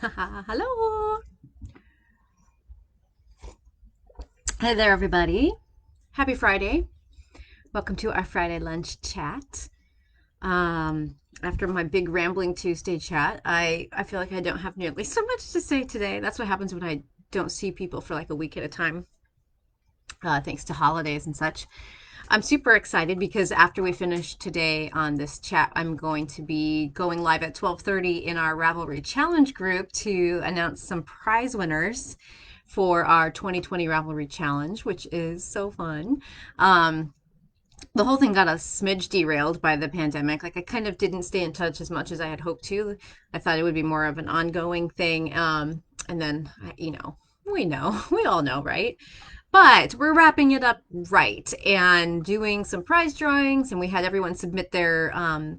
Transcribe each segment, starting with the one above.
Hello. Hey there, everybody. Happy Friday. Welcome to our Friday lunch chat. After my big rambling Tuesday chat, I feel like I don't have nearly so much to say today. That's what happens when I don't see people for like a week at a time, thanks to holidays and such. I'm super excited because after we finish today on this chat, I'm going to be going live at 12:30 in our Ravelry Challenge group to announce some prize winners for our 2020 Ravelry Challenge, which is so fun. Um, the whole thing got a smidge derailed by the pandemic. Like I kind of didn't stay in touch as much as I had hoped to. I thought it would be more of an ongoing thing. And then, we all know, right? But we're wrapping it up right and doing some prize drawings, and we had everyone submit their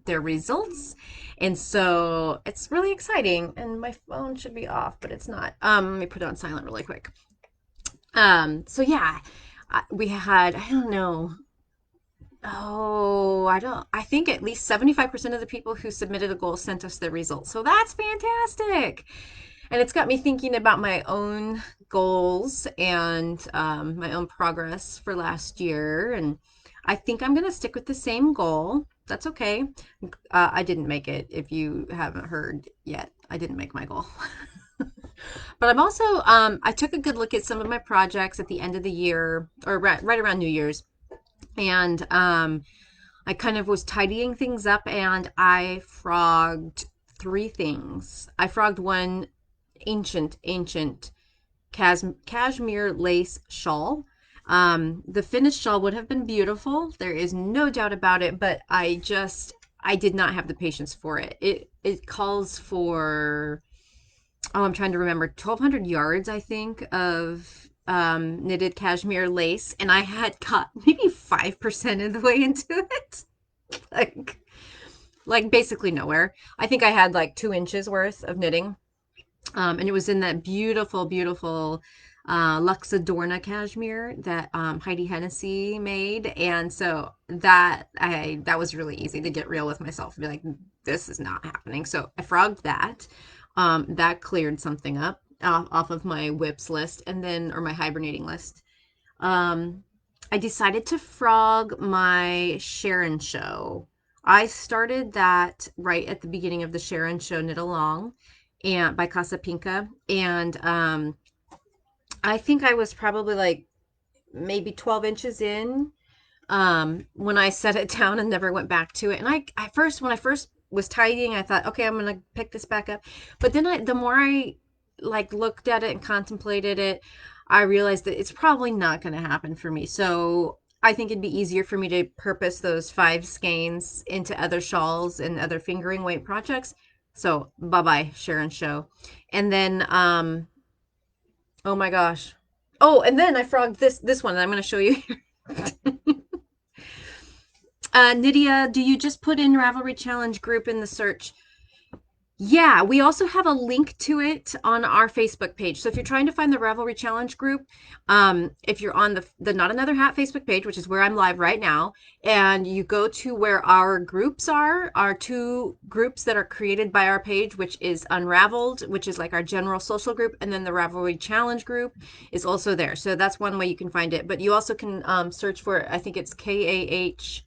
results, and so it's really exciting. And my phone should be off, but it's not. Let me put it on silent really quick. So yeah, we had I don't know. Oh, I don't. I think at least 75% of the people who submitted a goal sent us their results. So that's fantastic. And it's got me thinking about my own goals and my own progress for last year. And I think I'm going to stick with the same goal. That's okay. I didn't make it. If you haven't heard yet, I didn't make my goal. But I'm also, I took a good look at some of my projects at the end of the year or right around New Year's. And I kind of was tidying things up and I frogged three things. I frogged one ancient cashmere lace shawl. The finished shawl would have been beautiful. There is no doubt about it, but I did not have the patience for it. It calls for I'm trying to remember 1,200 yards, I think, of knitted cashmere lace, and I had cut maybe 5% of the way into it. like like basically nowhere. I think I had like 2 inches worth of knitting. And it was in that beautiful Luxadorna cashmere that Heidi Hennessy made, and so that was really easy to get real with myself and be like, this is not happening. So I frogged that. That cleared something up off of my whips list, and then or my hibernating list. Um, I decided to frog my Sharon Show. I started that right at the beginning of the Sharon Show knit along and by Casa Pinka. And I think I was probably like maybe 12 inches in when I set it down and never went back to it. And when I first was tidying, I thought, okay, I'm gonna pick this back up. But then the more I like looked at it and contemplated it, I realized that it's probably not gonna happen for me. So I think it'd be easier for me to purpose those 5 skeins into other shawls and other fingering weight projects. So bye bye, Sharon Show. And then oh my gosh. Oh, and then I frogged this one, and I'm gonna show you here. Nydia, do you just put in Ravelry Challenge group in the search? Yeah, we also have a link to it on our Facebook page. So if you're trying to find the Ravelry Challenge group, if you're on the Not Another Hat Facebook page, which is where I'm live right now, and you go to where our groups are, our 2 groups that are created by our page, which is Unraveled, which is like our general social group, and then the Ravelry Challenge group is also there. So that's one way you can find it. But you also can search for, I think it's KAH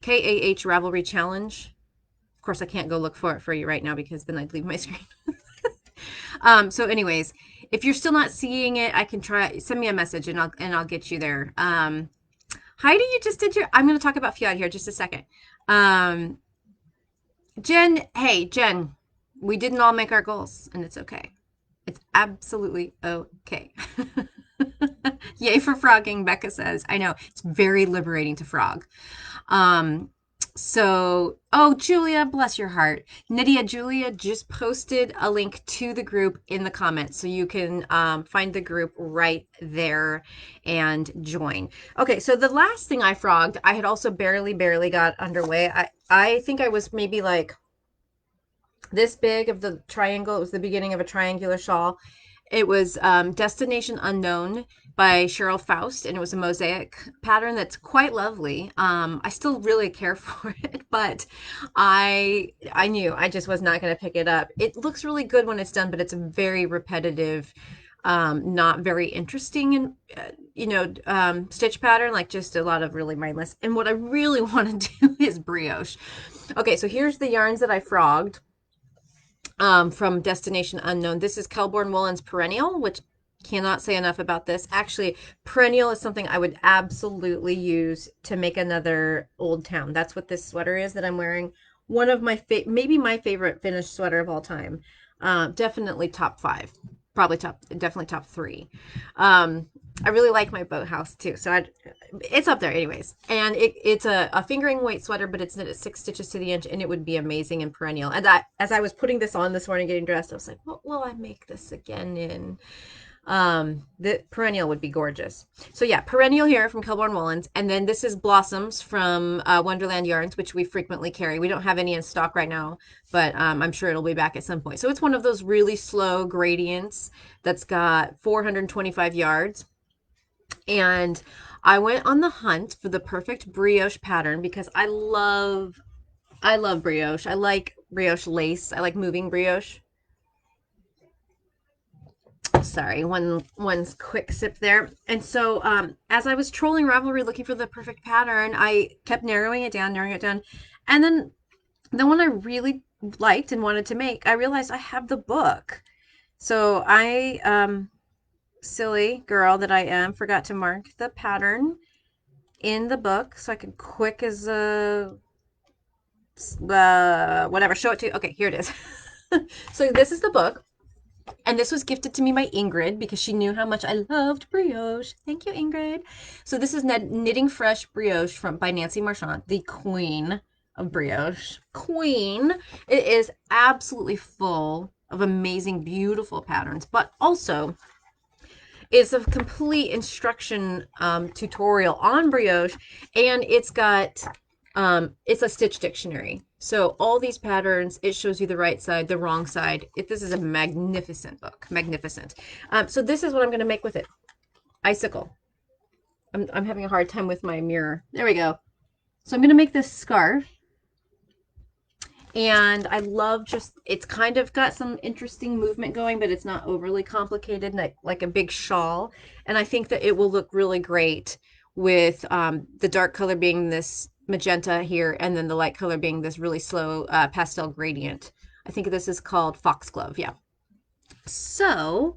Ravelry Challenge. Of course, I can't go look for it for you right now because then I'd leave my screen. So, anyways, if you're still not seeing it, I can try send me a message and I'll get you there. Heidi, you just did your. I'm going to talk about Fiat here just a second. Um, Jen, hey Jen, we didn't all make our goals, and it's okay. It's absolutely okay. Yay for frogging, Becca says. I know it's very liberating to frog. Um, oh, Julia, bless your heart. Nydia, Julia just posted a link to the group in the comments. So you can find the group right there and join. Okay, so the last thing I frogged, I had also barely got underway. I think I was maybe like this big of the triangle. It was the beginning of a triangular shawl. It was Destination Unknown by Cheryl Faust, and it was a mosaic pattern that's quite lovely. I still really care for it, but I knew I just was not going to pick it up. It looks really good when it's done, but it's a very repetitive, not very interesting and stitch pattern, like just a lot of really mindless. And what I really want to do is brioche. Okay, so here's the yarns that I frogged from Destination Unknown. This is Kelborn Woolen's Perennial, which cannot say enough about this. Actually, Perennial is something I would absolutely use to make another Old Town. That's what this sweater is that I'm wearing. One of my maybe my favorite finished sweater of all time. Definitely top five, probably definitely top three. Um, I really like my boathouse too, so it's up there anyways. And it's a fingering weight sweater, but it's knit at 6 stitches to the inch, and it would be amazing in Perennial. And as I was putting this on this morning, getting dressed, I was like, what will I make this again in? The Perennial would be gorgeous. So yeah, Perennial here from Kilborn Woolens, and then this is Blossoms from Wonderland Yarns, which we frequently carry. We don't have any in stock right now, but I'm sure it'll be back at some point. So it's one of those really slow gradients that's got 425 yards. And I went on the hunt for the perfect brioche pattern because I love brioche. I like brioche lace. I like moving brioche. Sorry, one's quick sip there. And so as I was trolling Ravelry looking for the perfect pattern, I kept narrowing it down. And then the one I really liked and wanted to make, I realized I have the book. So I silly girl that I am, forgot to mark the pattern in the book so I could quick as whatever, show it to you. Okay, here it is. So this is the book, and this was gifted to me by Ingrid because she knew how much I loved brioche. Thank you, Ingrid. So this is Knitting Fresh Brioche from by Nancy Marchand, the queen of brioche. Queen. It is absolutely full of amazing, beautiful patterns, but also is a complete instruction tutorial on brioche, and it's a stitch dictionary. So all these patterns, it shows you the right side, the wrong side. This is a magnificent book, magnificent. So this is what I'm going to make with it. Icicle. I'm having a hard time with my mirror. There we go. So I'm going to make this scarf. And I love it's kind of got some interesting movement going, but it's not overly complicated, like a big shawl. And I think that it will look really great with the dark color being this magenta here, and then the light color being this really slow pastel gradient. I think this is called Foxglove. Yeah. So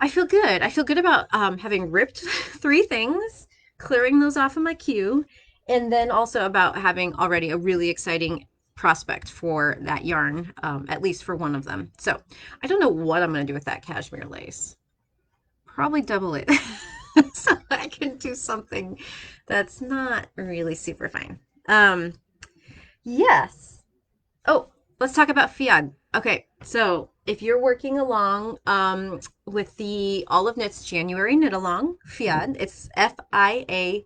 I feel good. I feel good about having ripped three things, clearing those off of my queue, and then also about having already a really exciting prospect for that yarn, at least for one of them. So I don't know what I'm going to do with that cashmere lace. Probably double it so I can do something that's not really super fine. Yes. Oh, let's talk about Fiad. Okay, so if you're working along with the Olive Knits January Knit Along, Fiad, it's FIADH.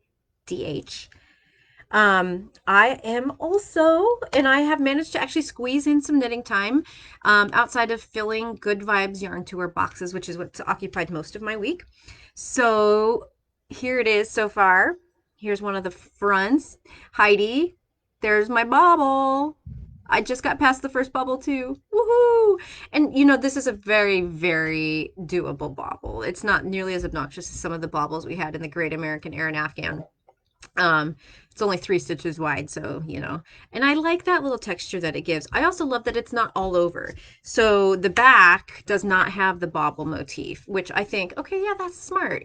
I am also, and I have managed to actually squeeze in some knitting time outside of filling Good Vibes Yarn Tour boxes, which is what's occupied most of my week. So here it is so far. Here's one of the fronts. Heidi, there's my bauble. I just got past the first bubble too. Woohoo! And this is a very, very doable bauble. It's not nearly as obnoxious as some of the baubles we had in the Great American Aran Afghan. It's only 3 stitches wide, so and I like that little texture that it gives. I also love that it's not all over. So the back does not have the bauble motif, which I think, okay, yeah, that's smart,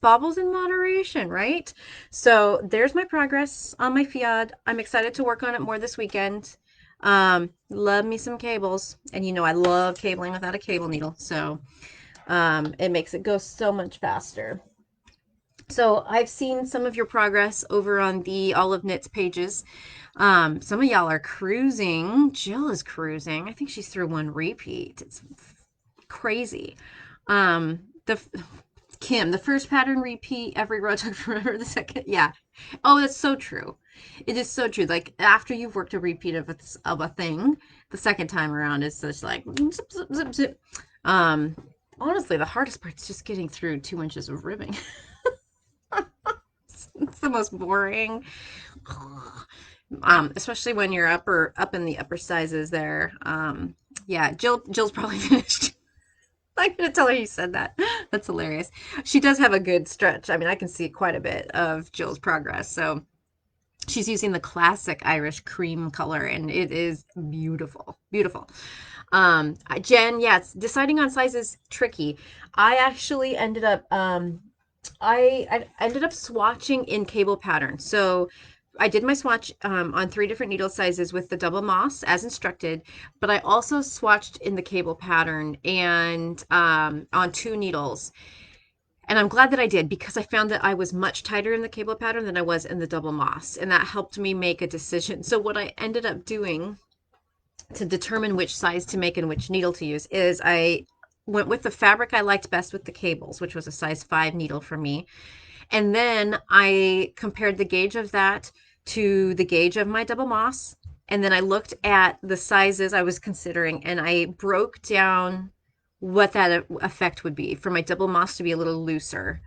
baubles in moderation, right? So there's my progress on my Fiad. I'm excited to work on it more this weekend. Love me some cables, and I love cabling without a cable needle, so it makes it go so much faster. So I've seen some of your progress over on the Olive Knits pages. Some of y'all are cruising. Jill is cruising. I think she's through one repeat. It's crazy. The Kim, the first pattern repeat, every row took forever. The second, yeah. Oh, that's so true. It is so true. Like after you've worked a repeat of a thing, the second time around is just like zip, zip, zip, zip. honestly, the hardest part's just getting through 2 inches of ribbing. It's the most boring. Especially when you're up in the upper sizes there. Yeah, Jill's probably finished. I'm gonna tell her you said that. That's hilarious. She does have a good stretch. I mean, I can see quite a bit of Jill's progress. So she's using the classic Irish cream color, and it is beautiful, beautiful. Jen, yes, deciding on size is tricky. I actually ended up I ended up swatching in cable pattern. So I did my swatch on 3 different needle sizes with the double moss as instructed, but I also swatched in the cable pattern and on 2 needles. And I'm glad that I did because I found that I was much tighter in the cable pattern than I was in the double moss, and that helped me make a decision. So what I ended up doing to determine which size to make and which needle to use is I went with the fabric I liked best with the cables, which was a size 5 needle for me. And then I compared the gauge of that to the gauge of my double moss. And then I looked at the sizes I was considering and I broke down what that effect would be for my double moss to be a little looser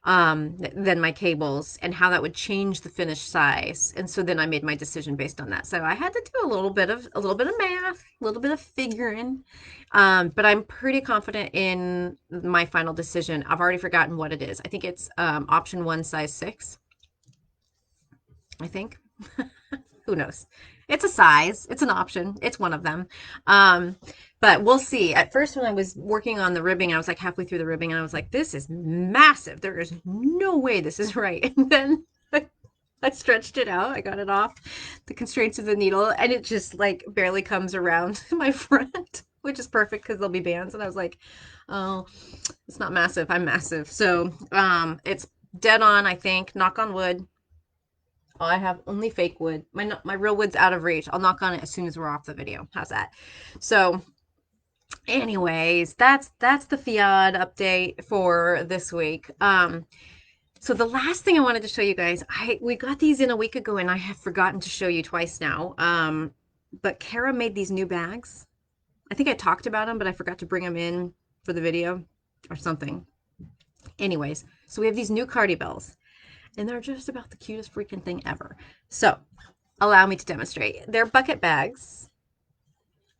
than my cables and how that would change the finished size. And so then I made my decision based on that. So I had to do a little bit of math, a little bit of figuring. But I'm pretty confident in my final decision. I've already forgotten what it is. I think it's option 1, size 6. I think. Who knows? It's a size, it's an option, it's one of them. Um, but we'll see. At first, when I was working on the ribbing, I was like halfway through the ribbing and I was like, this is massive. There is no way this is right. And then I stretched it out. I got it off the constraints of the needle and it just like barely comes around my front, which is perfect because there'll be bands. And I was like, oh, it's not massive. I'm massive. So it's dead on, I think. Knock on wood. I have only fake wood. My real wood's out of reach. I'll knock on it as soon as we're off the video. How's that? So, anyways, that's the FIAD update for this week. So the last thing I wanted to show you guys, we got these in a week ago and I have forgotten to show you twice now. But Kara made these new bags. I think I talked about them, but I forgot to bring them in for the video or something. Anyways, so we have these new Cardi Bells. And they're just about the cutest freaking thing ever. So, allow me to demonstrate. They're bucket bags.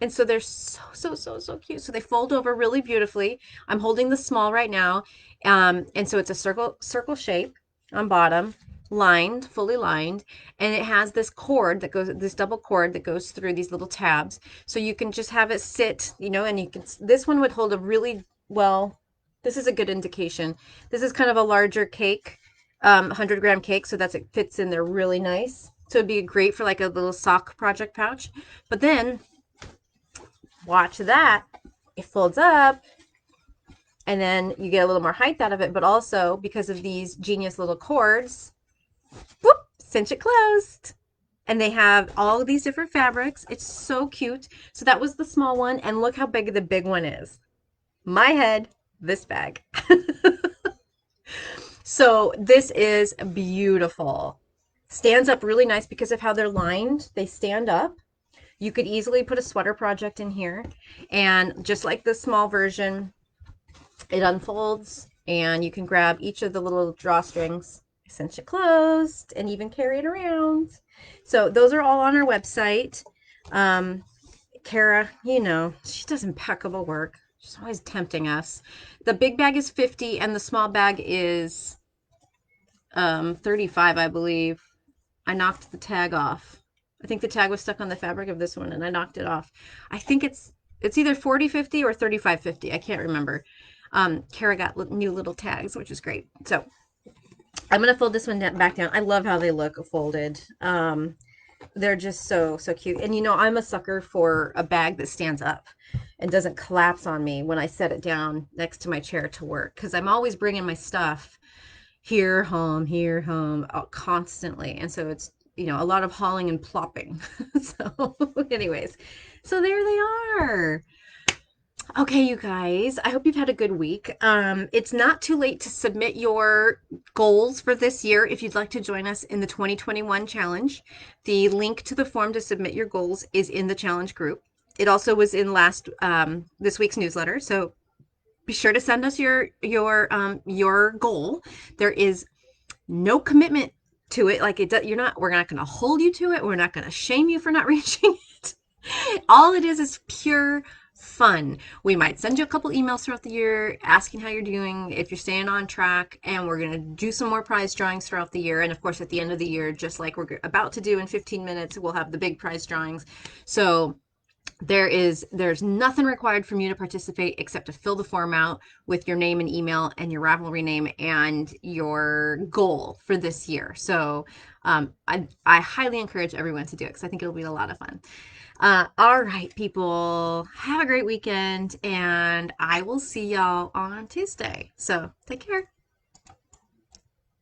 And so they're so cute. So they fold over really beautifully. I'm holding the small right now. And so it's a circle shape on bottom, lined, fully lined. And it has this cord that goes, this double cord that goes through these little tabs. So you can just have it sit, and you can, this one would hold a really, well, this is a good indication. This is kind of a larger cake. 100-gram cake, so it fits in there really nice. So it'd be great for like a little sock project pouch. But then, watch that. It folds up, and then you get a little more height out of it, but also because of these genius little cords, whoop, cinch it closed. And they have all of these different fabrics. It's so cute. So that was the small one, and look how big the big one is. My head, this bag. So this is beautiful. Stands up really nice because of how they're lined. They stand up. You could easily put a sweater project in here. And just like the small version, it unfolds and you can grab each of the little drawstrings, cinch it closed, and even carry it around. So those are all on our website. Kara, she does impeccable work. She's always tempting us. The big bag is 50 and the small bag is 35, I believe. I knocked the tag off. I think the tag was stuck on the fabric of this one and I knocked it off. I think it's either 40.50 or 35.50. I can't remember. Kara got new little tags, which is great. So I'm going to fold this one back down. I love how they look folded. They're just so cute. And I'm a sucker for a bag that stands up and doesn't collapse on me when I set it down next to my chair to work, because I'm always bringing my stuff here, home, constantly. And so it's, a lot of hauling and plopping. So anyways, so there they are. Okay, you guys, I hope you've had a good week. It's not too late to submit your goals for this year if you'd like to join us in the 2021 challenge. The link to the form to submit your goals is in the challenge group. It also was in this week's newsletter. So be sure to send us your goal. There is no commitment to it. Like we're not going to hold you to it. We're not going to shame you for not reaching it. All it is pure fun. We might send you a couple emails throughout the year asking how you're doing, if you're staying on track, and we're going to do some more prize drawings throughout the year. And of course, at the end of the year, just like we're about to do in 15 minutes, we'll have the big prize drawings. So there's nothing required from you to participate except to fill the form out with your name and email and your Ravelry name and your goal for this year. So I highly encourage everyone to do it because I think it'll be a lot of fun. All right, people, have a great weekend, and I will see y'all on Tuesday. So take care.